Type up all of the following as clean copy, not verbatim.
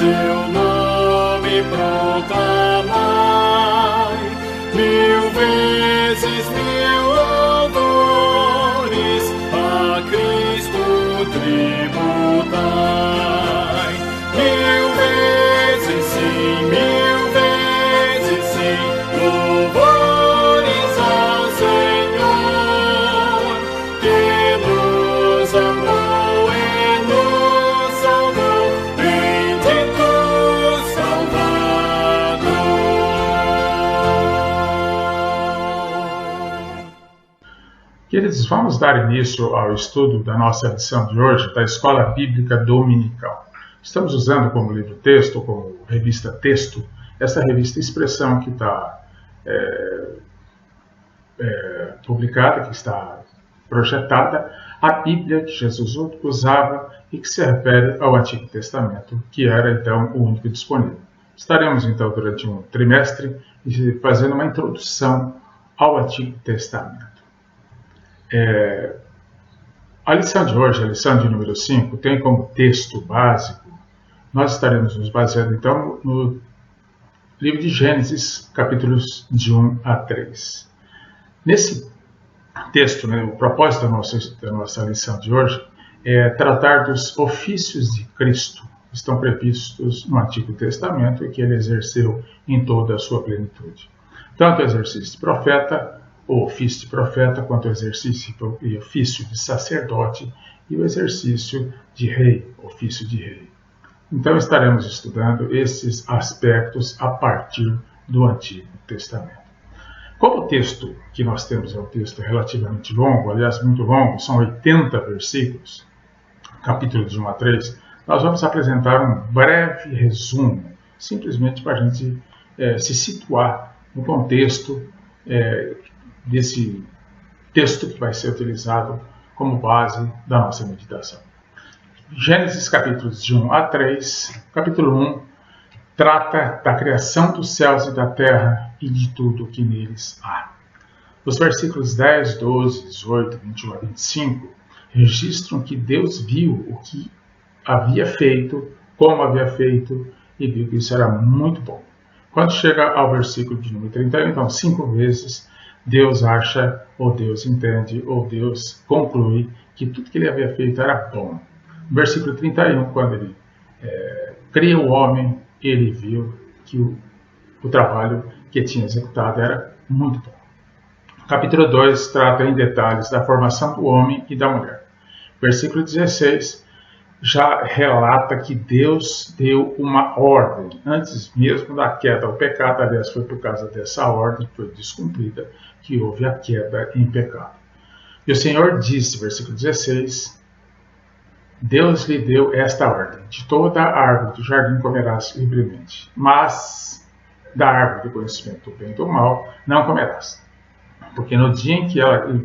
seu nome proclamai, 1000 vezes 1000 louvores a Cristo tributai. 1000 vezes sim, 1000 vezes sim, louvores ao Senhor, que nos amou e nos salvou, bendito Salvador. Queridos, vamos dar início ao estudo da nossa lição de hoje, da Escola Bíblica Dominical. Estamos usando como livro-texto, como revista-texto, essa revista Expressão que está publicada, que está projetada, a Bíblia que Jesus usava e que se refere ao Antigo Testamento, que era então o único disponível. Estaremos então durante um trimestre fazendo uma introdução ao Antigo Testamento. A lição de hoje, a lição de número 5, tem como texto básico, nós estaremos nos baseando então no livro de Gênesis, capítulos de 1 a 3. Nesse texto, o propósito da nossa lição de hoje é tratar dos ofícios de Cristo, que estão previstos no Antigo Testamento e que ele exerceu em toda a sua plenitude. Tanto o exercício de profeta, o ofício de profeta, quanto o exercício e ofício de sacerdote e o exercício de rei, ofício de rei. Então estaremos estudando esses aspectos a partir do Antigo Testamento. Como o texto que nós temos é um texto relativamente longo, aliás muito longo, são 80 versículos, capítulo de 1 a 3, nós vamos apresentar um breve resumo, simplesmente para a gente se situar no contexto desse texto que vai ser utilizado como base da nossa meditação. Gênesis capítulos de 1 a 3, capítulo 1, trata da criação dos céus e da terra e de tudo o que neles há. Os versículos 10, 12, 18, 21 a 25 registram que Deus viu o que havia feito, como havia feito, e viu que isso era muito bom. Quando chega ao versículo de número 31, então 5 vezes, Deus acha, ou Deus entende, ou Deus conclui que tudo que ele havia feito era bom. No versículo 31, quando ele cria o homem, ele viu que o trabalho que tinha executado era muito bom. Capítulo 2 trata em detalhes da formação do homem e da mulher. Versículo 16 já relata que Deus deu uma ordem, antes mesmo da queda ao pecado, aliás, foi por causa dessa ordem que foi descumprida, que houve a queda em pecado. E o Senhor disse, versículo 16, Deus lhe deu esta ordem, de toda a árvore do jardim comerás livremente, mas da árvore do conhecimento do bem e do mal não comerás, porque no dia em que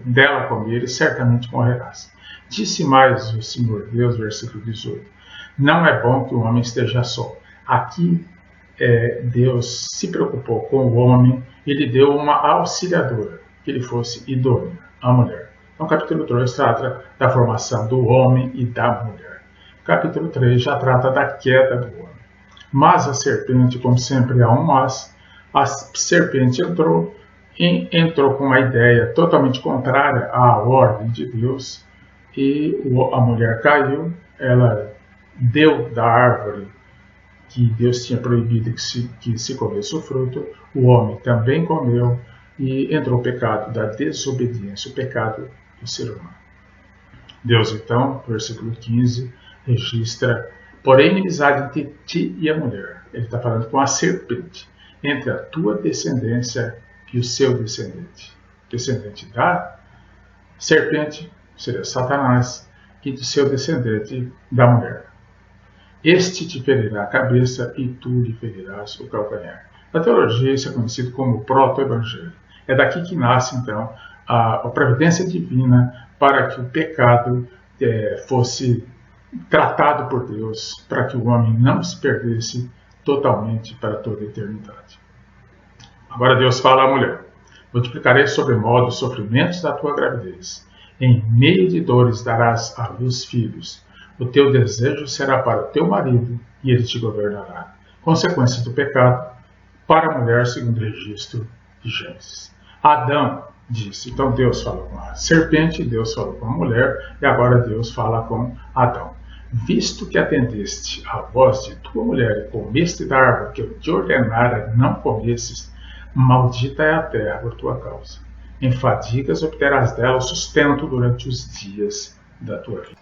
dela comeres, certamente morrerás. Disse mais o Senhor Deus, versículo 18, não é bom que o homem esteja só. Aqui Deus se preocupou com o homem e lhe deu uma auxiliadora, que ele fosse idônea, a mulher. Então, capítulo 2 trata da formação do homem e da mulher. Capítulo 3 já trata da queda do homem. Mas a serpente, como sempre há um mas, a serpente entrou com uma ideia totalmente contrária à ordem de Deus, e a mulher caiu, ela deu da árvore que Deus tinha proibido que se comesse o fruto, o homem também comeu, e entrou o pecado da desobediência, o pecado do ser humano. Deus, então, versículo 15, registra, porém, inimizade entre ti e a mulher. Ele está falando com a serpente, entre a tua descendência e o seu descendente. Descendente da serpente seria Satanás, e do seu descendente da mulher. Este te ferirá a cabeça e tu lhe ferirás o calcanhar. Na teologia, isso é conhecido como proto-evangelho. É daqui que nasce, então, a providência divina para que o pecado fosse tratado por Deus, para que o homem não se perdesse totalmente para toda a eternidade. Agora Deus fala à mulher, multiplicarei sobremodo os sofrimentos da tua gravidez. Em meio de dores darás à luz filhos. o teu desejo será para o teu marido e ele te governará. Consequência do pecado para a mulher, segundo o registro de Gênesis. Adão disse, então Deus falou com a serpente, Deus falou com a mulher, e agora Deus fala com Adão. Visto que atendeste à voz de tua mulher e comeste da árvore que eu te ordenara não comesses, maldita é a terra por tua causa. Em fadigas obterás dela o sustento durante os dias da tua vida.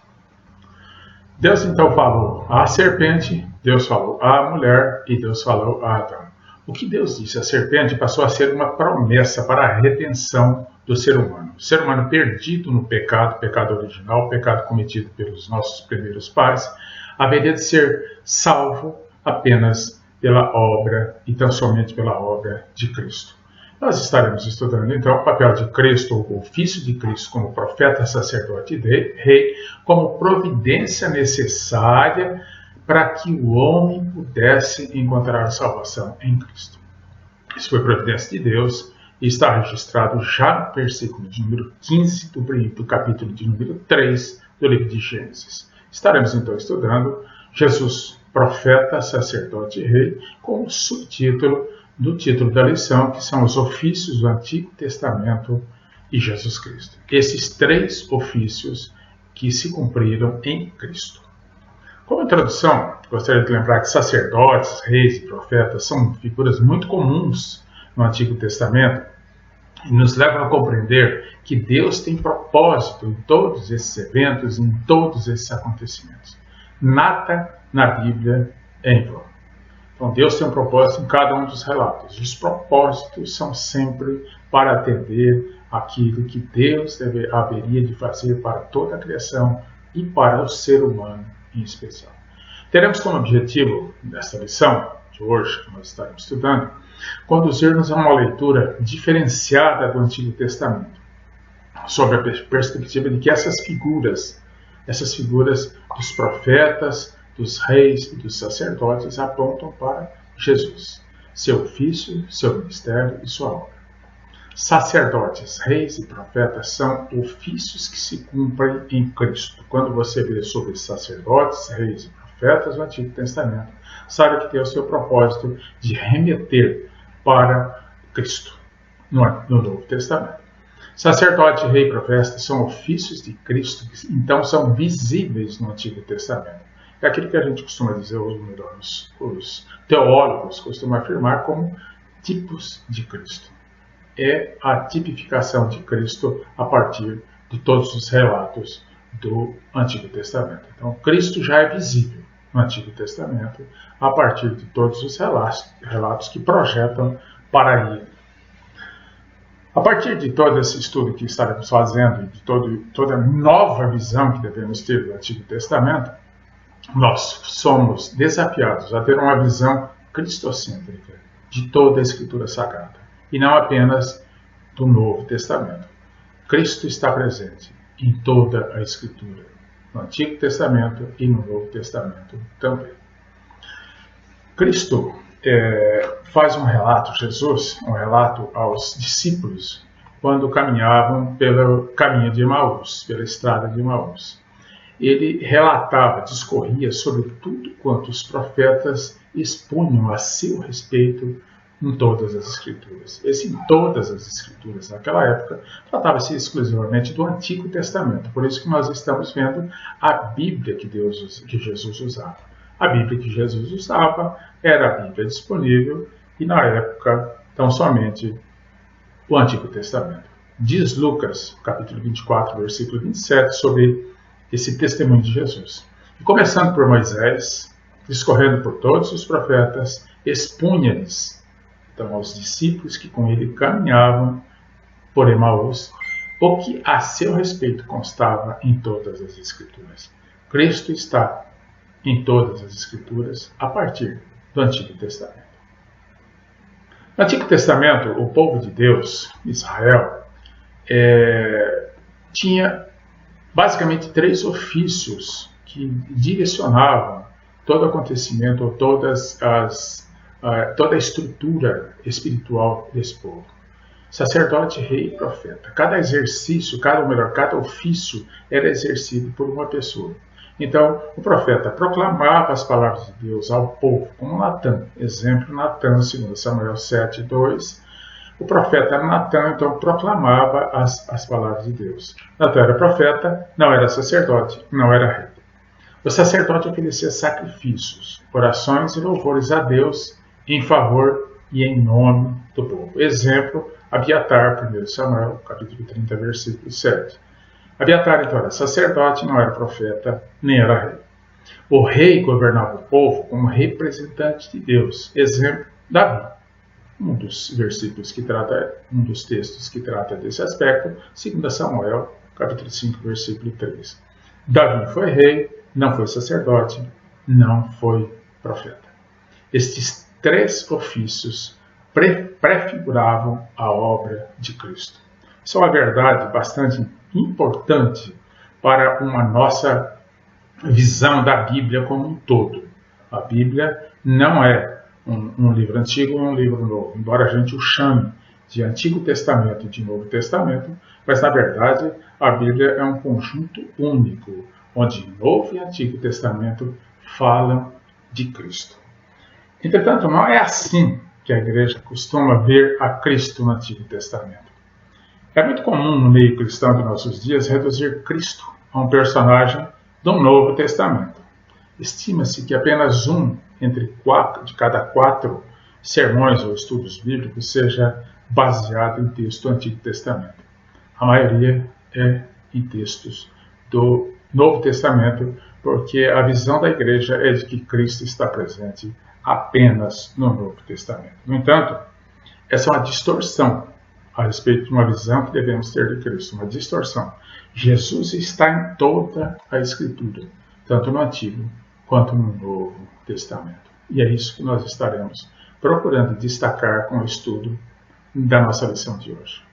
Deus então falou à serpente, Deus falou à mulher e Deus falou a Adão. O que Deus disse à serpente passou a ser uma promessa para a redenção do ser humano. O ser humano perdido no pecado, pecado original, pecado cometido pelos nossos primeiros pais, haveria de ser salvo apenas pela obra e tão somente pela obra de Cristo. Nós estaremos estudando então o papel de Cristo, o ofício de Cristo como profeta, sacerdote e rei, como providência necessária para que o homem pudesse encontrar salvação em Cristo. Isso foi providência de Deus e está registrado já no versículo de número 15 do capítulo de número 3 do livro de Gênesis. Estaremos então estudando Jesus, profeta, sacerdote e rei, com o subtítulo do título da lição, que são os ofícios do Antigo Testamento e Jesus Cristo. Esses três ofícios que se cumpriram em Cristo. Como introdução, gostaria de lembrar que sacerdotes, reis e profetas são figuras muito comuns no Antigo Testamento e nos levam a compreender que Deus tem propósito em todos esses eventos, em todos esses acontecimentos. Nada na Bíblia é em vão. Então Deus tem um propósito em cada um dos relatos. Os propósitos são sempre para atender aquilo que Deus haveria de fazer para toda a criação e para o ser humano em especial. Teremos como objetivo desta lição de hoje, que nós estaremos estudando, conduzir-nos a uma leitura diferenciada do Antigo Testamento, sob a perspectiva de que essas figuras dos profetas, dos reis e dos sacerdotes apontam para Jesus, seu ofício, seu ministério e sua obra. Sacerdotes, reis e profetas são ofícios que se cumprem em Cristo. Quando você vê sobre sacerdotes, reis e profetas no Antigo Testamento, sabe que tem o seu propósito de remeter para Cristo no Novo Testamento. Sacerdote, rei e profeta são ofícios de Cristo que então são visíveis no Antigo Testamento. É aquilo que a gente costuma dizer, os teólogos costumam afirmar como tipos de Cristo. É a tipificação de Cristo a partir de todos os relatos do Antigo Testamento. Então, Cristo já é visível no Antigo Testamento a partir de todos os relatos que projetam para ele. A partir de todo esse estudo que estaremos fazendo e de toda a nova visão que devemos ter do Antigo Testamento, nós somos desafiados a ter uma visão cristocêntrica de toda a Escritura Sagrada, e não apenas do Novo Testamento. Cristo está presente em toda a Escritura, no Antigo Testamento e no Novo Testamento também. Cristo faz um relato, Jesus, um relato aos discípulos, quando caminhavam pelo caminho de Emaús, pela estrada de Emaús. Ele relatava, discorria sobre tudo quanto os profetas expunham a seu respeito em todas as Escrituras. Esse em todas as Escrituras, naquela época, tratava-se exclusivamente do Antigo Testamento. Por isso que nós estamos vendo a Bíblia que Jesus usava. A Bíblia que Jesus usava era a Bíblia disponível e, na época, tão somente o Antigo Testamento. Diz Lucas, capítulo 24, versículo 27, sobre esse testemunho de Jesus. E começando por Moisés, discorrendo por todos os profetas, expunha-lhes, então, aos discípulos que com ele caminhavam por Emaús, o que a seu respeito constava em todas as Escrituras. Cristo está em todas as Escrituras a partir do Antigo Testamento. No Antigo Testamento, o povo de Deus, Israel, tinha basicamente três ofícios que direcionavam todo acontecimento, toda a estrutura espiritual desse povo. Sacerdote, rei e profeta. Cada exercício, cada ofício era exercido por uma pessoa. Então, o profeta proclamava as palavras de Deus ao povo, como Natã. Exemplo, Natã, 2 Samuel 7:2. O profeta Natã, então, proclamava as palavras de Deus. Natã era profeta, não era sacerdote, não era rei. O sacerdote oferecia sacrifícios, orações e louvores a Deus em favor e em nome do povo. Exemplo, Abiatar, 1 Samuel, capítulo 30, versículo 7. Abiatar, então, era sacerdote, não era profeta, nem era rei. O rei governava o povo como representante de Deus. Exemplo, Davi. Um dos textos que trata desse aspecto, 2 Samuel, capítulo 5, versículo 3. Davi foi rei, não foi sacerdote, não foi profeta. Estes três ofícios prefiguravam a obra de Cristo. Isso é uma verdade bastante importante para uma nossa visão da Bíblia como um todo. A Bíblia não é um livro antigo e um livro novo, embora a gente o chame de Antigo Testamento e de Novo Testamento, mas na verdade a Bíblia é um conjunto único, onde Novo e Antigo Testamento falam de Cristo. Entretanto, não é assim que a igreja costuma ver a Cristo no Antigo Testamento. É muito comum no meio cristão de nossos dias reduzir Cristo a um personagem do Novo Testamento. Estima-se que apenas um de cada 4 sermões ou estudos bíblicos seja baseado em texto do Antigo Testamento. A maioria é em textos do Novo Testamento, porque a visão da igreja é de que Cristo está presente apenas no Novo Testamento. No entanto, essa é uma distorção a respeito de uma visão que devemos ter de Cristo, uma distorção. Jesus está em toda a Escritura, tanto no Antigo quanto no Novo Testamento. E é isso que nós estaremos procurando destacar com o estudo da nossa lição de hoje.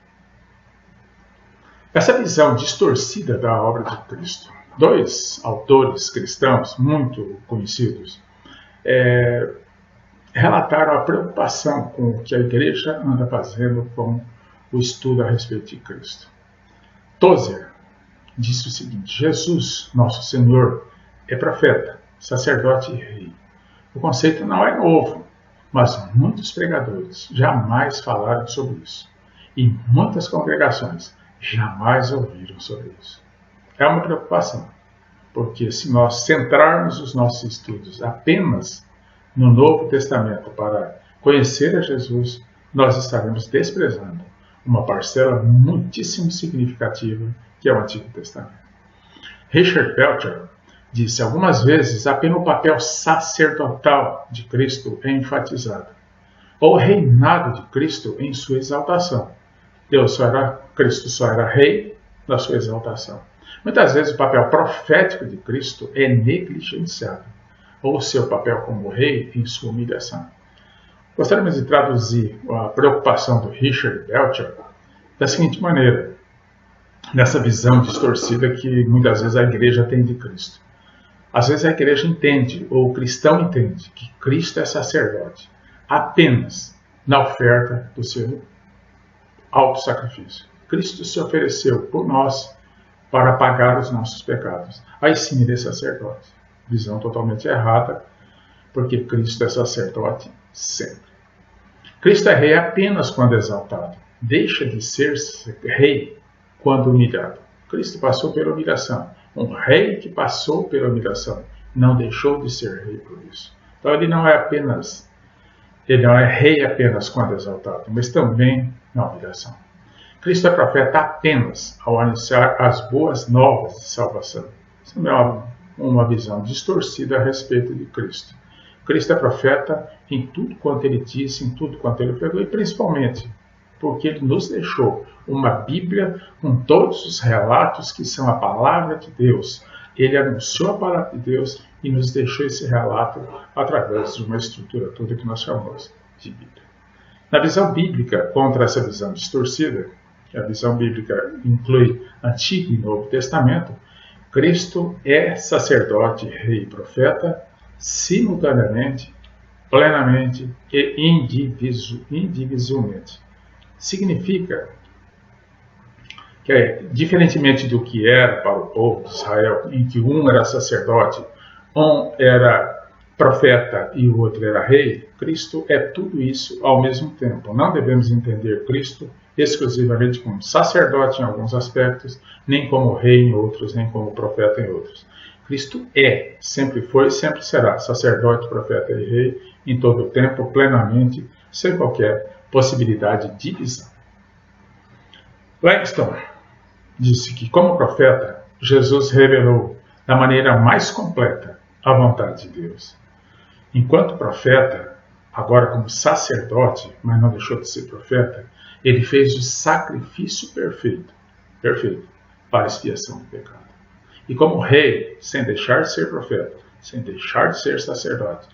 Essa visão distorcida da obra de Cristo. 2 autores cristãos muito conhecidos relataram a preocupação com o que a igreja anda fazendo com o estudo a respeito de Cristo. Tozer disse o seguinte: Jesus, nosso Senhor, é profeta, sacerdote e rei. O conceito não é novo, mas muitos pregadores jamais falaram sobre isso. E muitas congregações jamais ouviram sobre isso. É uma preocupação, porque se nós centrarmos os nossos estudos apenas no Novo Testamento para conhecer a Jesus, nós estaremos desprezando uma parcela muitíssimo significativa que é o Antigo Testamento. Richard Belcher disse: algumas vezes apenas o papel sacerdotal de Cristo é enfatizado, ou o reinado de Cristo em sua exaltação. Cristo só era rei na sua exaltação. Muitas vezes o papel profético de Cristo é negligenciado, ou o seu papel como rei em sua humilhação. Gostaríamos de traduzir a preocupação do Richard Belcher da seguinte maneira, nessa visão distorcida que muitas vezes a igreja tem de Cristo. Às vezes a igreja entende, ou o cristão entende, que Cristo é sacerdote apenas na oferta do seu auto-sacrifício. Cristo se ofereceu por nós para pagar os nossos pecados. Aí sim ele é sacerdote. Visão totalmente errada, porque Cristo é sacerdote sempre. Cristo é rei apenas quando exaltado. Deixa de ser rei quando humilhado. Cristo passou pela humilhação. Um rei que passou pela humilhação não deixou de ser rei por isso. Então ele não é rei apenas quando exaltado, mas também na humilhação. Cristo é profeta apenas ao anunciar as boas novas de salvação. Isso é uma visão distorcida a respeito de Cristo. Cristo é profeta em tudo quanto ele disse, em tudo quanto ele pregou, e principalmente porque ele nos deixou uma Bíblia com todos os relatos que são a palavra de Deus. Ele anunciou a palavra de Deus e nos deixou esse relato através de uma estrutura toda que nós chamamos de Bíblia. Na visão bíblica, contra essa visão distorcida, que a visão bíblica inclui Antigo e Novo Testamento, Cristo é sacerdote, rei e profeta simultaneamente, plenamente e indivisivelmente. Significa que é diferentemente do que era para o povo de Israel, em que um era sacerdote, um era profeta e o outro era rei, Cristo é tudo isso ao mesmo tempo. Não devemos entender Cristo exclusivamente como sacerdote em alguns aspectos, nem como rei em outros, nem como profeta em outros. Cristo é, sempre foi e sempre será sacerdote, profeta e rei em todo o tempo, plenamente, sem qualquer possibilidade de divisão. Langston disse que, como profeta, Jesus revelou da maneira mais completa a vontade de Deus. Enquanto profeta, agora como sacerdote, mas não deixou de ser profeta, ele fez o sacrifício perfeito para a expiação do pecado. E como rei, sem deixar de ser profeta, sem deixar de ser sacerdote,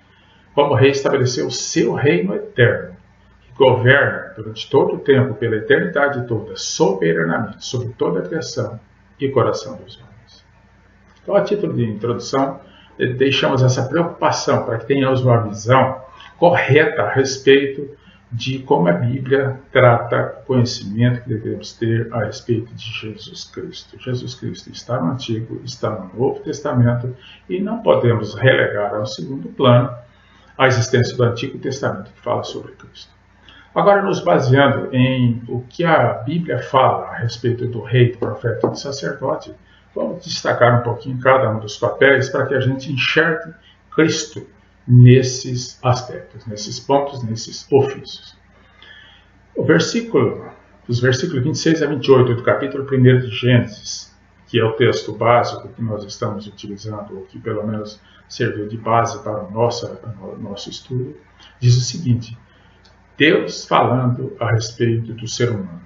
como rei estabeleceu o seu reino eterno, que governa durante todo o tempo, pela eternidade toda, soberanamente, sobre toda a criação e coração dos homens. Então, a título de introdução, deixamos essa preocupação para que tenhamos uma visão correta a respeito de como a Bíblia trata o conhecimento que devemos ter a respeito de Jesus Cristo. Jesus Cristo está no Antigo, está no Novo Testamento e não podemos relegar ao segundo plano a existência do Antigo Testamento que fala sobre Cristo. Agora, nos baseando em o que a Bíblia fala a respeito do rei, do profeta e do sacerdote, vamos destacar um pouquinho cada um dos papéis para que a gente enxergue Cristo nesses aspectos, nesses pontos, nesses ofícios. Os versículos 26 a 28 do capítulo 1 de Gênesis, que é o texto básico que nós estamos utilizando, ou que pelo menos serviu de base para o nosso estudo, diz o seguinte: Deus falando a respeito do ser humano.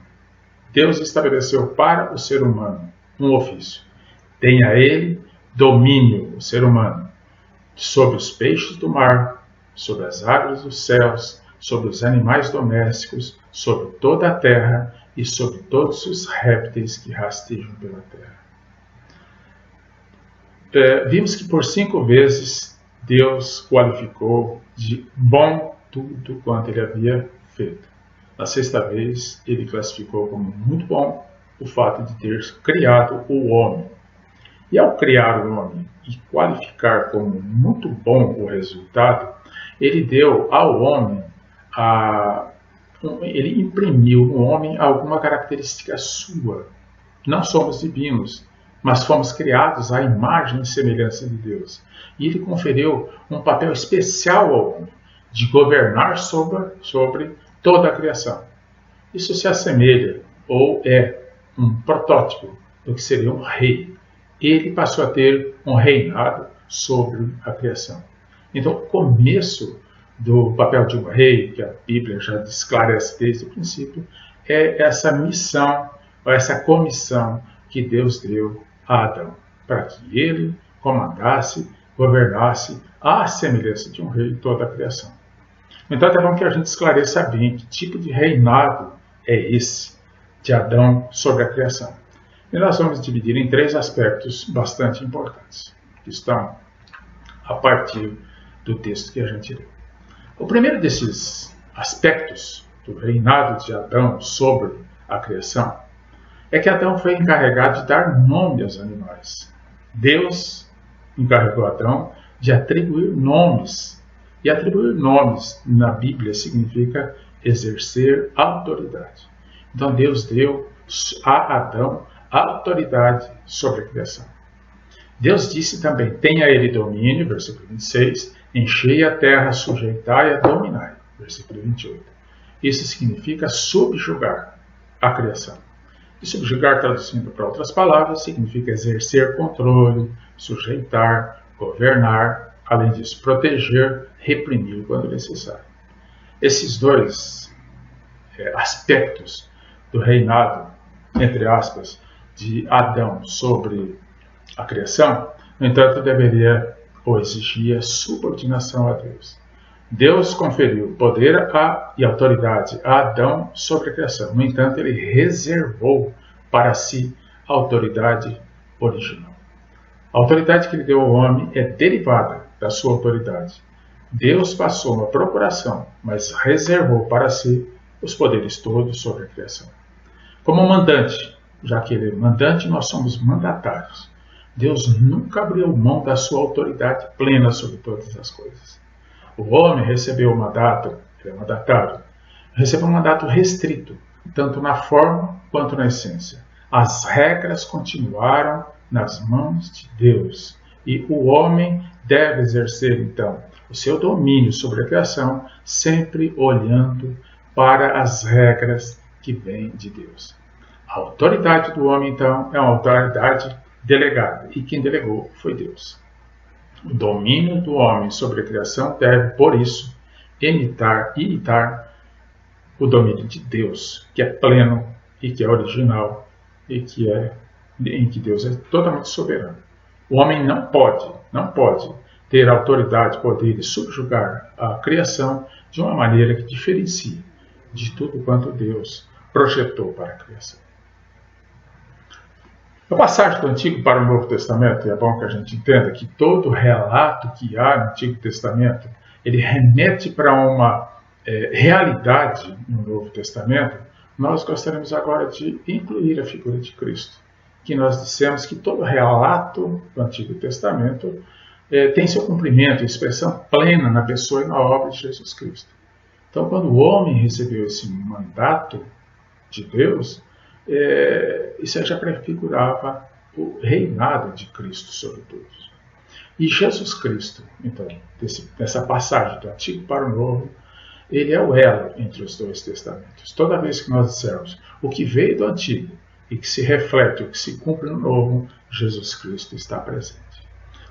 Deus estabeleceu para o ser humano um ofício. Tenha ele domínio, o ser humano, sobre os peixes do mar, sobre as aves dos céus, sobre os animais domésticos, sobre toda a terra e sobre todos os répteis que rastejam pela terra. Vimos que por 5 vezes Deus qualificou de bom tudo quanto ele havia feito. Na 6ª vez, ele classificou como muito bom o fato de ter criado o homem. E ao criar o homem e qualificar como muito bom o resultado, ele deu ao homem, ele imprimiu no homem alguma característica sua. Não somos divinos, mas fomos criados à imagem e semelhança de Deus. E ele conferiu um papel especial ao homem, de governar sobre toda a criação. Isso se assemelha, ou é um protótipo do que seria um rei. Ele passou a ter um reinado sobre a criação. Então, o começo do papel de um rei, que a Bíblia já esclarece desde o princípio, é essa missão, ou essa comissão que Deus deu a Adão, para que ele comandasse, governasse à semelhança de um rei toda a criação. Então, é bom que a gente esclareça bem que tipo de reinado é esse de Adão sobre a criação. E nós vamos dividir em 3 aspectos bastante importantes, que estão a partir do texto que a gente leu. O primeiro desses aspectos do reinado de Adão sobre a criação é que Adão foi encarregado de dar nome aos animais. Deus encarregou Adão de atribuir nomes. E atribuir nomes na Bíblia significa exercer autoridade. Então Deus deu a Adão a autoridade sobre a criação. Deus disse também: tenha ele domínio, versículo 26, enchei a terra, sujeitai-a, dominai, versículo 28. Isso significa subjugar a criação. E subjugar, traduzindo para outras palavras, significa exercer controle, sujeitar, governar, além disso, proteger, reprimir quando necessário. Esses 2 aspectos do reinado, entre aspas, de Adão sobre a criação, no entanto, deveria ou exigia subordinação a Deus. Deus conferiu poder e autoridade a Adão sobre a criação. No entanto, ele reservou para si a autoridade original. A autoridade que ele deu ao homem é derivada da sua autoridade. Deus passou uma procuração, mas reservou para si os poderes todos sobre a criação. Como mandante, já que ele é mandante, nós somos mandatários. Deus nunca abriu mão da sua autoridade plena sobre todas as coisas. O homem recebeu o mandato, ele é mandatário, recebeu um mandato restrito, tanto na forma quanto na essência. As regras continuaram nas mãos de Deus, e o homem deve exercer, então, o seu domínio sobre a criação, sempre olhando para as regras que vêm de Deus. A autoridade do homem, então, é uma autoridade delegada, e quem delegou foi Deus. O domínio do homem sobre a criação deve, por isso, imitar o domínio de Deus, que é pleno e que é original e em que Deus é totalmente soberano. O homem não pode ter autoridade, poder e subjugar a criação de uma maneira que diferencie de tudo quanto Deus projetou para a criação. A passagem do Antigo para o Novo Testamento, e é bom que a gente entenda que todo relato que há no Antigo Testamento, ele remete para uma realidade no Novo Testamento. Nós gostaríamos agora de incluir a figura de Cristo, que nós dissemos que todo relato do Antigo Testamento tem seu cumprimento e expressão plena na pessoa e na obra de Jesus Cristo. Então, quando o homem recebeu esse mandato de Deus, isso já prefigurava o reinado de Cristo sobre todos. E Jesus Cristo, então, dessa passagem do Antigo para o Novo, ele é o elo entre os dois testamentos. Toda vez que nós dissermos o que veio do Antigo e que se reflete, o que se cumpre no Novo, Jesus Cristo está presente.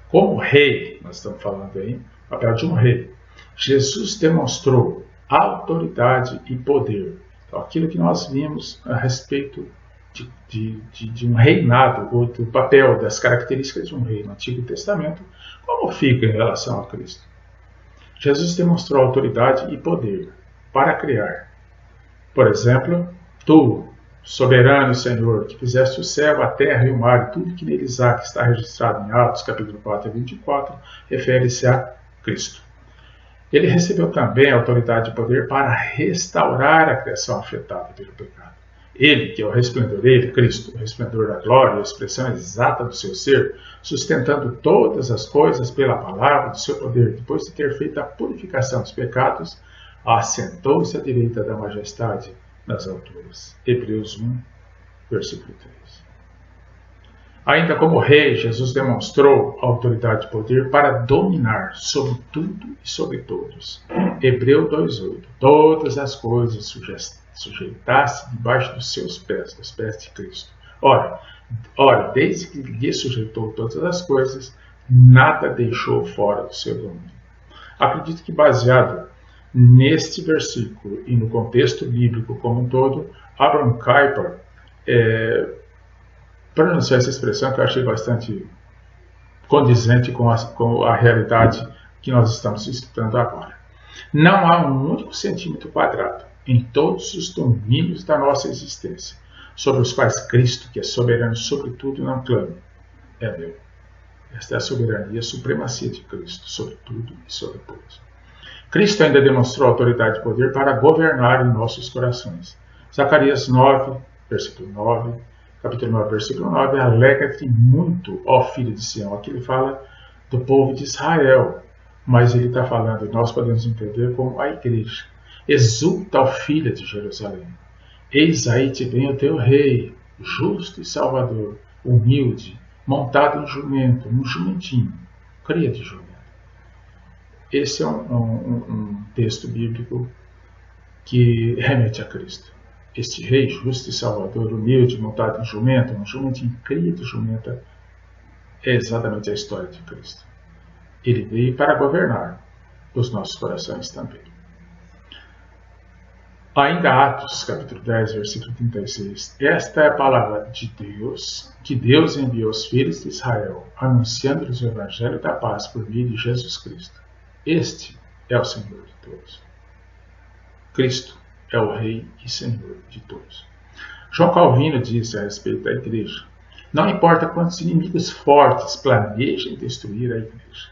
Como rei, nós estamos falando aí, o papel de um rei, Jesus demonstrou autoridade e poder. Então, aquilo que nós vimos a respeito de um reinado, ou do papel, das características de um rei no Antigo Testamento, como fica em relação a Cristo? Jesus demonstrou autoridade e poder para criar. Por exemplo, tu, soberano Senhor, que fizeste o céu, a terra e o mar, e tudo que neles há, que está registrado em Atos, capítulo 4 a 24, refere-se a Cristo. Ele recebeu também autoridade e poder para restaurar a criação afetada pelo pecado. Ele, que é o resplendor, ele, Cristo, o resplendor da glória, a expressão exata do seu ser, sustentando todas as coisas pela palavra do seu poder, depois de ter feito a purificação dos pecados, assentou-se à direita da majestade nas alturas. Hebreus 1, versículo 3. Ainda como rei, Jesus demonstrou autoridade e poder para dominar sobre tudo e sobre todos. Hebreus 2,8. Todas as coisas sujeitasse debaixo dos seus pés, dos pés de Cristo. Ora, desde que lhe sujeitou todas as coisas, nada deixou fora do seu domínio. Acredito que, baseado neste versículo e no contexto bíblico como um todo, Abraham Kuyper pronunciar essa expressão que eu achei bastante condizente com a realidade que nós estamos estudando agora. Não há um único centímetro quadrado em todos os domínios da nossa existência, sobre os quais Cristo, que é soberano sobre tudo, não clama. É meu. Esta é a soberania, a supremacia de Cristo sobre tudo e sobre todos. Cristo ainda demonstrou autoridade e poder para governar em nossos corações. Zacarias 9, versículo 9, capítulo 9, versículo 9, alegra-te muito, ó filho de Sião. Aqui ele fala do povo de Israel, mas ele está falando, nós podemos entender como a igreja. Exulta, ó filha de Jerusalém. Eis aí te vem o teu rei, justo e salvador, humilde, montado em jumento, um jumentinho, cria de jumento. Esse é um texto bíblico que remete a Cristo. Este rei justo e salvador, humilde, montado em jumento, um jumentinho, cria de jumenta, é exatamente a história de Cristo. Ele veio para governar os nossos corações também. Ainda Atos, capítulo 10, versículo 36. Esta é a palavra de Deus, que Deus enviou aos filhos de Israel, anunciando-lhes o evangelho da paz por meio de Jesus Cristo. Este é o Senhor de todos. Cristo é o Rei e Senhor de todos. João Calvino disse a respeito da igreja: não importa quantos inimigos fortes planejem destruir a igreja,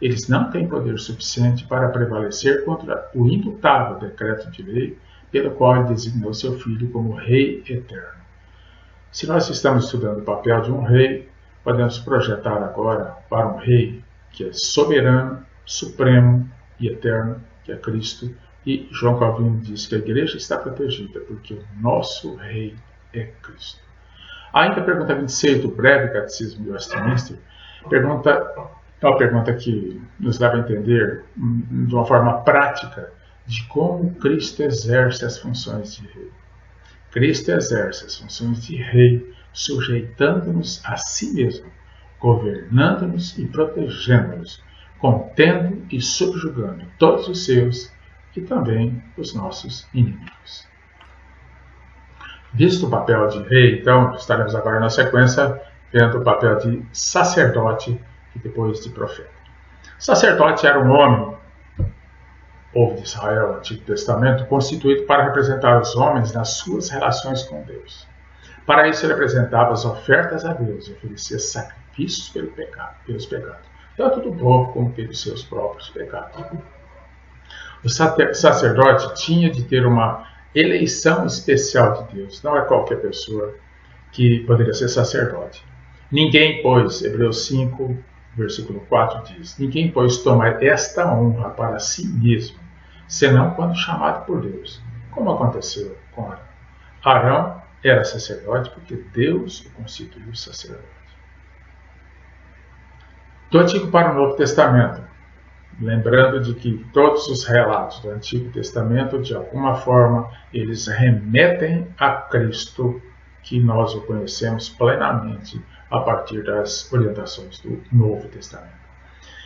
eles não têm poder suficiente para prevalecer contra o imutável decreto de lei pelo qual ele designou seu Filho como Rei eterno. Se nós estamos estudando o papel de um rei, podemos projetar agora para um rei que é soberano, supremo e eterno, que é Cristo. E João Calvino diz que a igreja está protegida porque o nosso rei é Cristo. Ainda a pergunta 26 do breve catecismo de Westminster é uma pergunta que nos leva a entender de uma forma prática de como Cristo exerce as funções de rei. Cristo exerce as funções de rei, sujeitando-nos a si mesmo, governando-nos e protegendo-nos, contendo e subjugando todos os seus e também os nossos inimigos. Visto o papel de rei, então, estaremos agora na sequência vendo o papel de sacerdote e depois de profeta. Sacerdote era um homem, povo de Israel, no Antigo Testamento, constituído para representar os homens nas suas relações com Deus. Para isso, ele apresentava as ofertas a Deus e oferecia sacrifícios pelos pecados, tanto do povo como pelos seus próprios pecados. O sacerdote tinha de ter uma eleição especial de Deus. Não é qualquer pessoa que poderia ser sacerdote. Ninguém, pois, Hebreus 5, versículo 4 diz, ninguém, pois, toma esta honra para si mesmo, senão quando chamado por Deus, como aconteceu com Arão. Arão era sacerdote porque Deus o constituiu sacerdote. Do Antigo para o Novo Testamento, lembrando de que todos os relatos do Antigo Testamento, de alguma forma, eles remetem a Cristo, que nós o conhecemos plenamente a partir das orientações do Novo Testamento.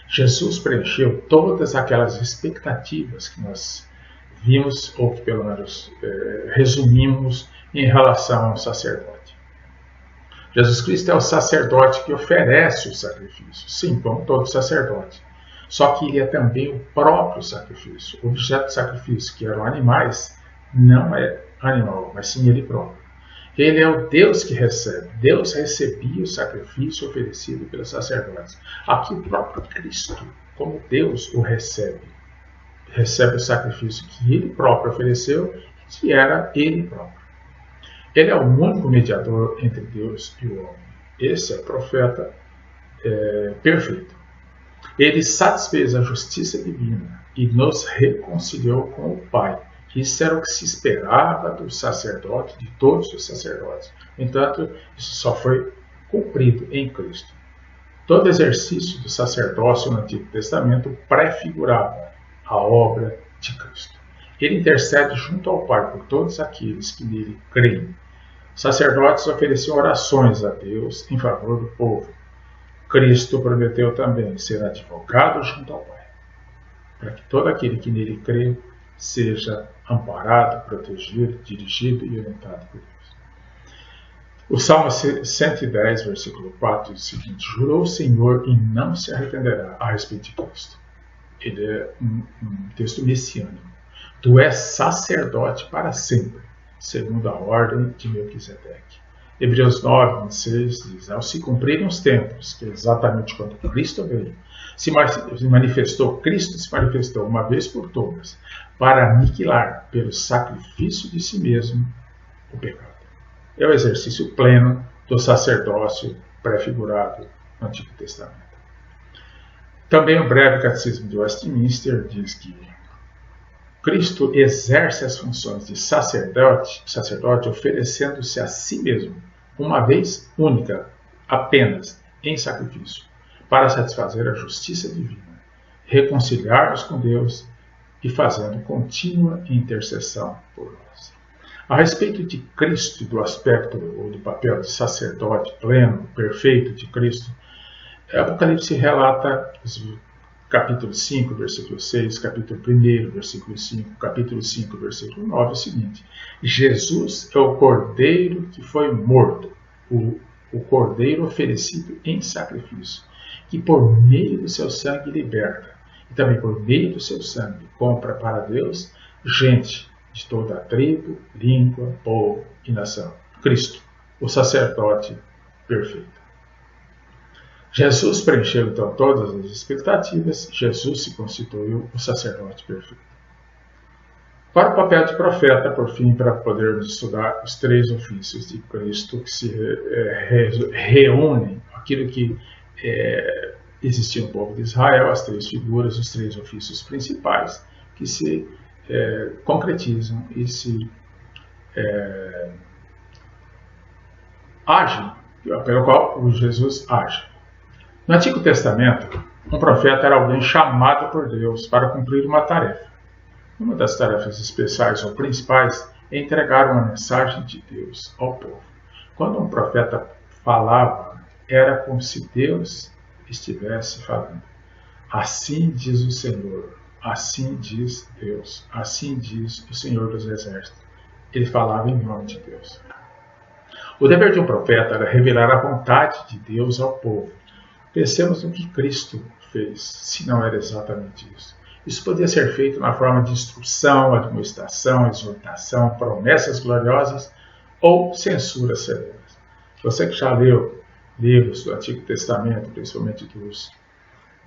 Jesus preencheu todas aquelas expectativas que nós vimos, ou que pelo menos resumimos, em relação ao sacerdote. Jesus Cristo é o sacerdote que oferece o sacrifício, sim, como todo sacerdote. Só que ele é também o próprio sacrifício. O objeto de sacrifício, que eram animais, não é animal, mas sim ele próprio. Ele é o Deus que recebe. Deus recebia o sacrifício oferecido pelos sacerdotes. Aqui o próprio Cristo, como Deus o recebe. Recebe o sacrifício que ele próprio ofereceu, que era ele próprio. Ele é o único mediador entre Deus e o homem. Esse é o profeta perfeito. Ele satisfez a justiça divina e nos reconciliou com o Pai. Isso era o que se esperava do sacerdote, de todos os sacerdotes. No entanto, isso só foi cumprido em Cristo. Todo exercício do sacerdócio no Antigo Testamento prefigurava a obra de Cristo. Ele intercede junto ao Pai por todos aqueles que nele creem. Os sacerdotes ofereciam orações a Deus em favor do povo. Cristo prometeu também ser advogado junto ao Pai, para que todo aquele que nele crê seja amparado, protegido, dirigido e orientado por Deus. O Salmo 110, versículo 4 diz o seguinte: jurou o Senhor e não se arrependerá a respeito de Cristo. Ele é um texto messiânico. Tu és sacerdote para sempre, segundo a ordem de Melquisedeque. Hebreus 9, 26 diz: ao se cumprirem os tempos, que é exatamente quando Cristo veio, Cristo se manifestou uma vez por todas, para aniquilar pelo sacrifício de si mesmo o pecado. É o exercício pleno do sacerdócio prefigurado no Antigo Testamento. Também o breve catecismo de Westminster diz que Cristo exerce as funções de sacerdote oferecendo-se a si mesmo, uma vez única, apenas em sacrifício, para satisfazer a justiça divina, reconciliar-nos com Deus e fazendo contínua intercessão por nós. A respeito de Cristo e do aspecto ou do papel de sacerdote pleno, perfeito de Cristo, Apocalipse relata capítulo 5, versículo 6, capítulo 1, versículo 5, capítulo 5, versículo 9, é o seguinte: Jesus é o Cordeiro que foi morto, o Cordeiro oferecido em sacrifício, que por meio do seu sangue liberta, e também por meio do seu sangue compra para Deus gente de toda a tribo, língua, povo e nação. Cristo, o sacerdote perfeito. Jesus preencheu então todas as expectativas, Jesus se constituiu o sacerdote perfeito. Para o papel de profeta, por fim, para podermos estudar os três ofícios de Cristo que se reúnem, aquilo que existia no povo de Israel, as três figuras, os três ofícios principais que se concretizam e se agem, pelo qual o Jesus age. No Antigo Testamento, um profeta era alguém chamado por Deus para cumprir uma tarefa. Uma das tarefas especiais ou principais é entregar uma mensagem de Deus ao povo. Quando um profeta falava, era como se Deus estivesse falando. Assim diz o Senhor, assim diz Deus, assim diz o Senhor dos Exércitos. Ele falava em nome de Deus. O dever de um profeta era revelar a vontade de Deus ao povo. Pensemos no que Cristo fez, se não era exatamente isso. Isso podia ser feito na forma de instrução, admoestação, exortação, promessas gloriosas ou censuras severas. Você que já leu livros do Antigo Testamento, principalmente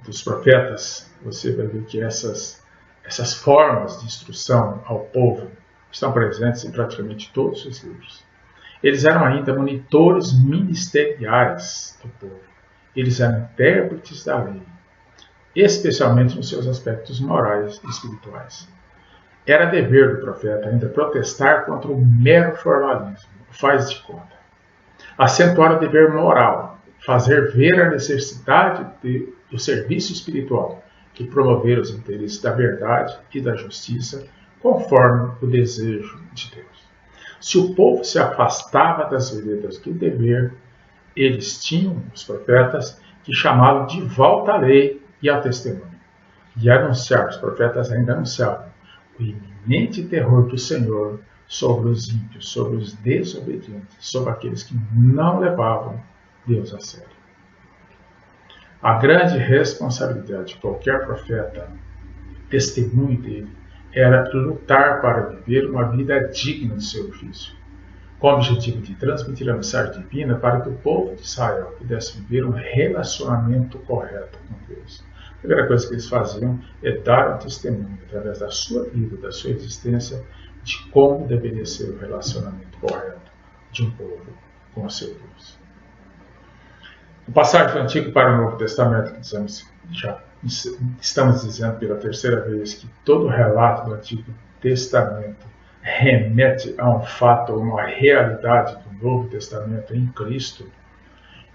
dos profetas, você vai ver que essas formas de instrução ao povo estão presentes em praticamente todos os livros. Eles eram ainda monitores ministeriais do povo. Eles eram intérpretes da lei, especialmente nos seus aspectos morais e espirituais. Era dever do profeta ainda protestar contra o mero formalismo, o faz de conta. Acentuar o dever moral, fazer ver a necessidade do serviço espiritual e promover os interesses da verdade e da justiça conforme o desejo de Deus. Se o povo se afastava das veredas do dever, eles tinham, os profetas, que chamavam de volta à lei e ao testemunho. E anunciar, os profetas ainda anunciavam o iminente terror do Senhor sobre os ímpios, sobre os desobedientes, sobre aqueles que não levavam Deus a sério. A grande responsabilidade de qualquer profeta, testemunho dele, era lutar para viver uma vida digna do seu ofício, com o objetivo de transmitir a mensagem divina para que o povo de Israel pudesse viver um relacionamento correto com Deus. A primeira coisa que eles faziam é dar um testemunho, através da sua vida, da sua existência, de como deveria ser o relacionamento correto de um povo com o seu Deus. No passagem do Antigo para o Novo Testamento, que já estamos dizendo pela terceira vez que todo relato do Antigo Testamento remete a um fato ou uma realidade do Novo Testamento em Cristo.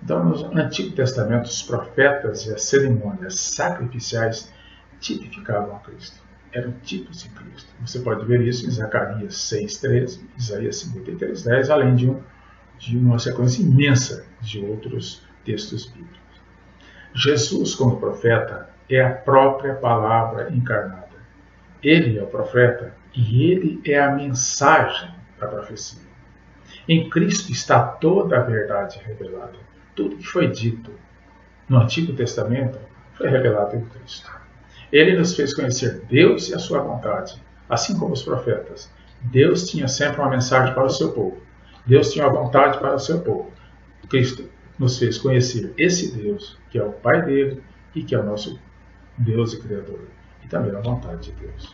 Então, no Antigo Testamento, os profetas e as cerimônias sacrificiais tipificavam a Cristo. Eram tipos de Cristo. Você pode ver isso em Zacarias 6,13, Isaías 53,10, além de uma sequência imensa de outros textos bíblicos. Jesus, como profeta, é a própria palavra encarnada. Ele é o profeta e ele é a mensagem da profecia. Em Cristo está toda a verdade revelada. Tudo que foi dito no Antigo Testamento foi revelado em Cristo. Ele nos fez conhecer Deus e a sua vontade, assim como os profetas. Deus tinha sempre uma mensagem para o seu povo. Deus tinha uma vontade para o seu povo. Cristo nos fez conhecer esse Deus, que é o Pai dele e que é o nosso Deus e Criador, e também a vontade de Deus.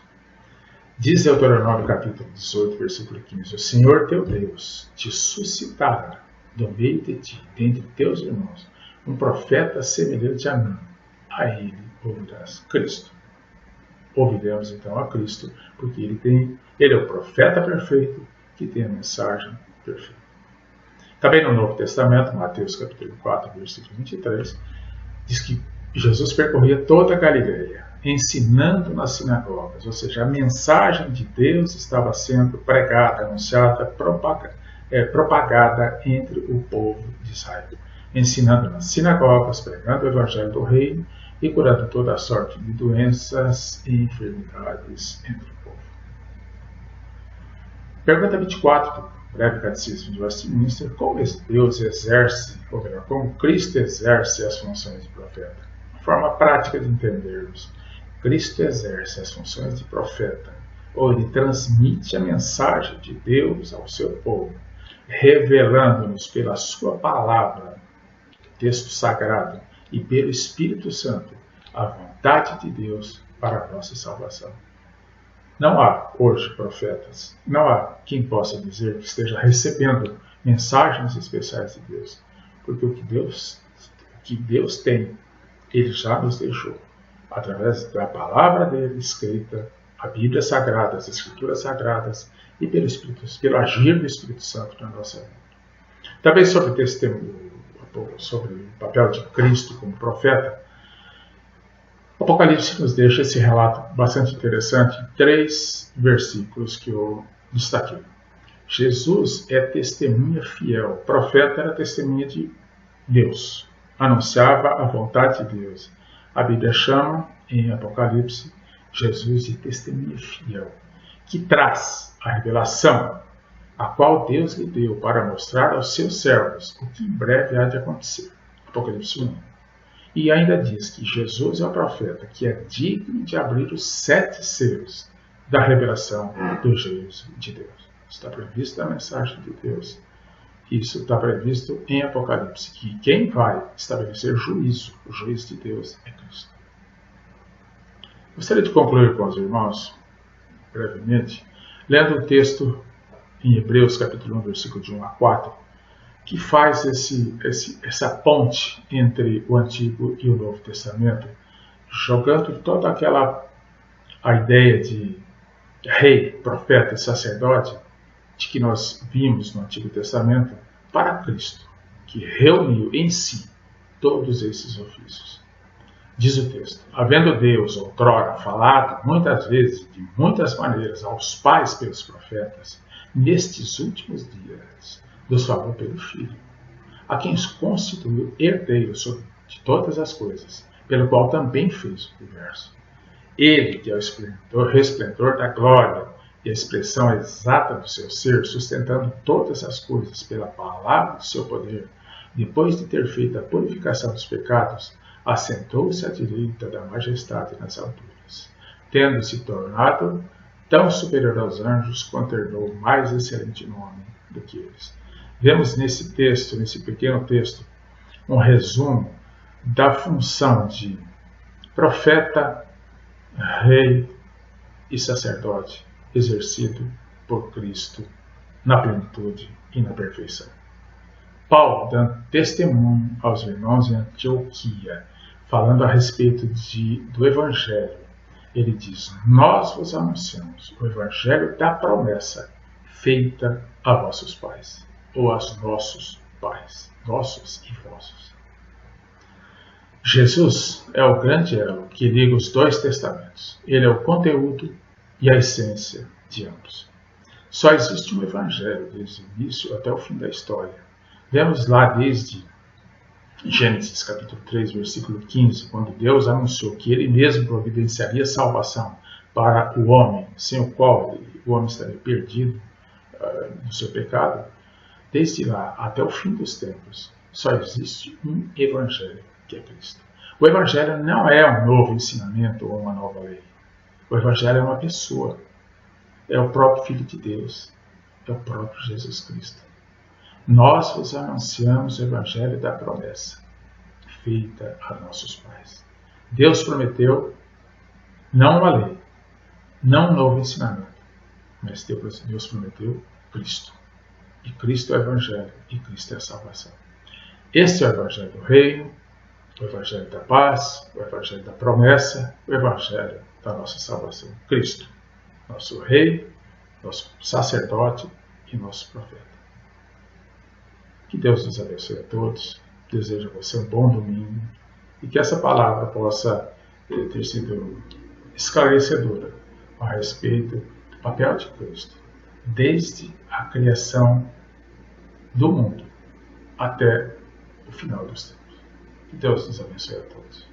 Diz Deuteronômio capítulo 18, versículo 15, o Senhor teu Deus te suscitará do meio de ti, dentre teus irmãos, um profeta semelhante a mim. A ele ouvirás. Cristo. Ouviremos então a Cristo, porque ele é o profeta perfeito que tem a mensagem perfeita. Também no Novo Testamento, Mateus capítulo 4, versículo 23, diz que Jesus percorria toda a Galileia, ensinando nas sinagogas, ou seja, a mensagem de Deus estava sendo pregada, anunciada, propagada entre o povo de Israel, ensinando nas sinagogas, pregando o evangelho do reino e curando toda a sorte de doenças e enfermidades entre o povo. Pergunta 24, do Breve Catecismo de Westminster: como Deus exerce, ou melhor, como Cristo exerce as funções de profeta? Uma forma prática de entendermos. Cristo exerce as funções de profeta, ou ele transmite a mensagem de Deus ao seu povo, revelando-nos pela sua palavra, texto sagrado, e pelo Espírito Santo, a vontade de Deus para a nossa salvação. Não há hoje profetas, não há quem possa dizer que esteja recebendo mensagens especiais de Deus, porque o que Deus tem, Ele já nos deixou, através da palavra dele escrita, a Bíblia Sagrada, as Escrituras Sagradas e pelo agir do Espírito Santo na nossa vida. Também sobre o testemunho, sobre o papel de Cristo como profeta, o Apocalipse nos deixa esse relato bastante interessante em 3 versículos que eu destaquei. Jesus é testemunha fiel, o profeta era testemunha de Deus, anunciava a vontade de Deus. A Bíblia chama, em Apocalipse, Jesus de testemunha fiel, que traz a revelação, a qual Deus lhe deu para mostrar aos seus servos o que em breve há de acontecer. Apocalipse 1. E ainda diz que Jesus é o profeta que é digno de abrir os 7 selos da revelação do juízo de Deus. Está previsto na mensagem de Deus. Isso está previsto em Apocalipse, que quem vai estabelecer juízo, o juiz de Deus, é Cristo. Gostaria de concluir com os irmãos, brevemente, lendo um texto em Hebreus, capítulo 1, versículo de 1 a 4, que faz essa ponte entre o Antigo e o Novo Testamento, jogando toda a ideia de rei, profeta e sacerdote de que nós vimos no Antigo Testamento para Cristo, que reuniu em si todos esses ofícios. Diz o texto: havendo Deus outrora falado muitas vezes, de muitas maneiras, aos pais pelos profetas, nestes últimos dias nos falou pelo Filho, a quem os constituiu herdeiros de todas as coisas, pelo qual também fez o universo. Ele, que é o resplendor da glória e a expressão exata do seu ser, sustentando todas as coisas pela palavra do seu poder, depois de ter feito a purificação dos pecados, assentou-se à direita da majestade nas alturas, tendo se tornado tão superior aos anjos, quanto herdou mais excelente nome do que eles. Vemos nesse texto, nesse pequeno texto, um resumo da função de profeta, rei e sacerdote exercido por Cristo na plenitude e na perfeição. Paulo, dando testemunho aos irmãos em Antioquia, falando a respeito do Evangelho, ele diz: nós vos anunciamos o Evangelho da promessa feita a vossos pais, ou aos nossos pais, nossos e vossos. Jesus é o grande elo que liga os 2 testamentos. Ele é o conteúdo e a essência de ambos. Só existe um Evangelho desde o início até o fim da história. Vemos lá desde Gênesis capítulo 3, versículo 15, quando Deus anunciou que Ele mesmo providenciaria salvação para o homem, sem o qual o homem estaria perdido no seu pecado. Desde lá até o fim dos tempos, só existe um Evangelho, que é Cristo. O Evangelho não é um novo ensinamento ou uma nova lei. O Evangelho é uma pessoa. É o próprio Filho de Deus. É o próprio Jesus Cristo. Nós vos anunciamos o Evangelho da promessa feita a nossos pais. Deus prometeu não uma lei, não um novo ensinamento, mas Deus prometeu Cristo. E Cristo é o Evangelho, e Cristo é a salvação. Este é o Evangelho do Reino, o Evangelho da paz, o Evangelho da promessa, o Evangelho da nossa salvação. Cristo, nosso Rei, nosso sacerdote e nosso profeta. Que Deus nos abençoe a todos. Desejo a você um bom domingo e que essa palavra possa ter sido esclarecedora a respeito do papel de Cristo, desde a criação do mundo até o final dos tempos. Que Deus nos abençoe a todos.